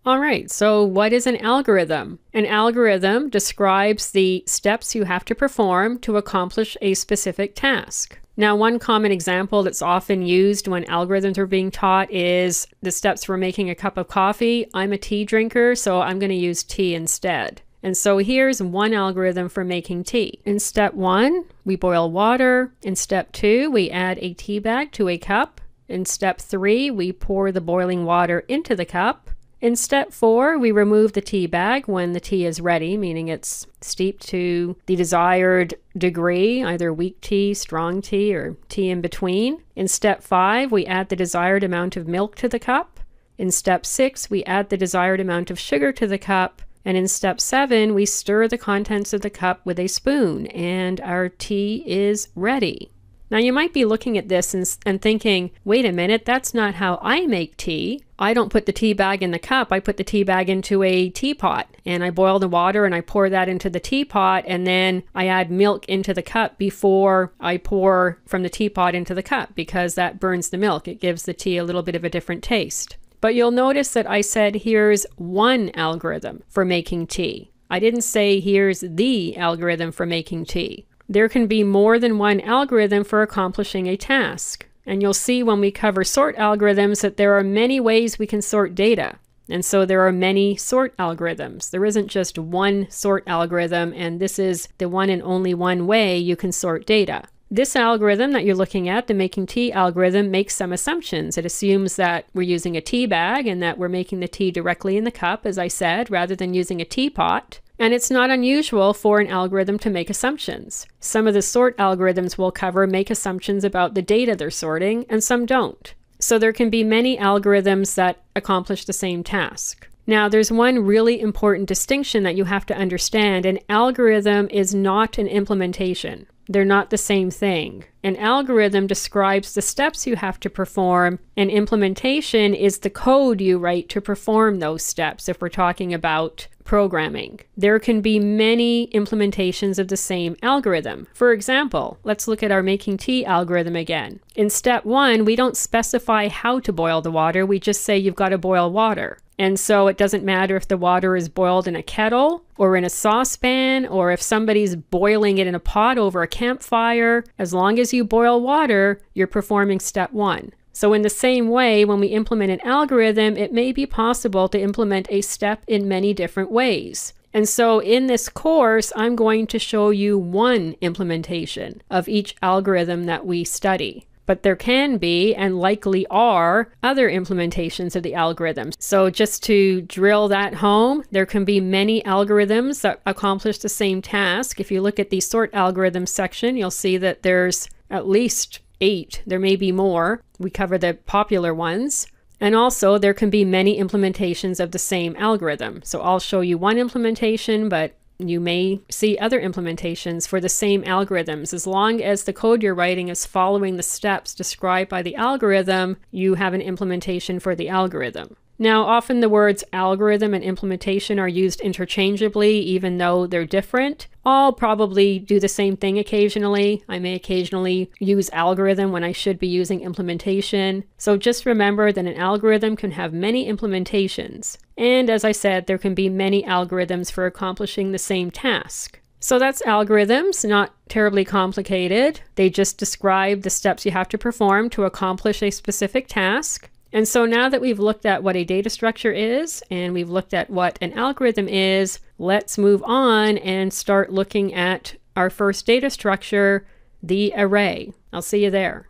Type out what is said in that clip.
All right, so what is an algorithm? An algorithm describes the steps you have to perform to accomplish a specific task. Now, one common example that's often used when algorithms are being taught is the steps for making a cup of coffee. I'm a tea drinker, so I'm going to use tea instead. And so here's one algorithm for making tea. In step 1, we boil water. In step 2, we add a tea bag to a cup. In step 3, we pour the boiling water into the cup. In step 4, we remove the tea bag when the tea is ready, meaning it's steeped to the desired degree, either weak tea, strong tea, or tea in between. In step 5, we add the desired amount of milk to the cup. In step 6, we add the desired amount of sugar to the cup. And in step 7, we stir the contents of the cup with a spoon, and our tea is ready. Now you might be looking at this and thinking, wait a minute, that's not how I make tea. I don't put the tea bag in the cup, I put the tea bag into a teapot and I boil the water and I pour that into the teapot and then I add milk into the cup before I pour from the teapot into the cup because that burns the milk. It gives the tea a little bit of a different taste. But you'll notice that I said here's one algorithm for making tea. I didn't say here's the algorithm for making tea. There can be more than one algorithm for accomplishing a task. And you'll see when we cover sort algorithms that there are many ways we can sort data. And so there are many sort algorithms. There isn't just one sort algorithm, and this is the one and only one way you can sort data. This algorithm that you're looking at, the making tea algorithm, makes some assumptions. It assumes that we're using a tea bag and that we're making the tea directly in the cup, as I said, rather than using a teapot. And it's not unusual for an algorithm to make assumptions. Some of the sort algorithms we'll cover make assumptions about the data they're sorting, and some don't. So there can be many algorithms that accomplish the same task. Now, there's one really important distinction that you have to understand. An algorithm is not an implementation. They're not the same thing. An algorithm describes the steps you have to perform, and implementation is the code you write to perform those steps if we're talking about programming. There can be many implementations of the same algorithm. For example, let's look at our making tea algorithm again. In step 1, we don't specify how to boil the water, we just say you've got to boil water. And so it doesn't matter if the water is boiled in a kettle or in a saucepan or if somebody's boiling it in a pot over a campfire. As long as you boil water, you're performing step 1. So in the same way, when we implement an algorithm, it may be possible to implement a step in many different ways. And so in this course, I'm going to show you one implementation of each algorithm that we study. But there can be, and likely are, other implementations of the algorithms. So just to drill that home, there can be many algorithms that accomplish the same task. If you look at the sort algorithms section, you'll see that there's at least 8. There may be more. We cover the popular ones. And also, there can be many implementations of the same algorithm. So I'll show you one implementation, but you may see other implementations for the same algorithms. As long as the code you're writing is following the steps described by the algorithm, you have an implementation for the algorithm. Now, often the words algorithm and implementation are used interchangeably, even though they're different. I'll probably do the same thing occasionally. I may occasionally use algorithm when I should be using implementation. So just remember that an algorithm can have many implementations. And as I said, there can be many algorithms for accomplishing the same task. So that's algorithms, not terribly complicated. They just describe the steps you have to perform to accomplish a specific task. And so now that we've looked at what a data structure is and we've looked at what an algorithm is, let's move on and start looking at our first data structure, the array. I'll see you there.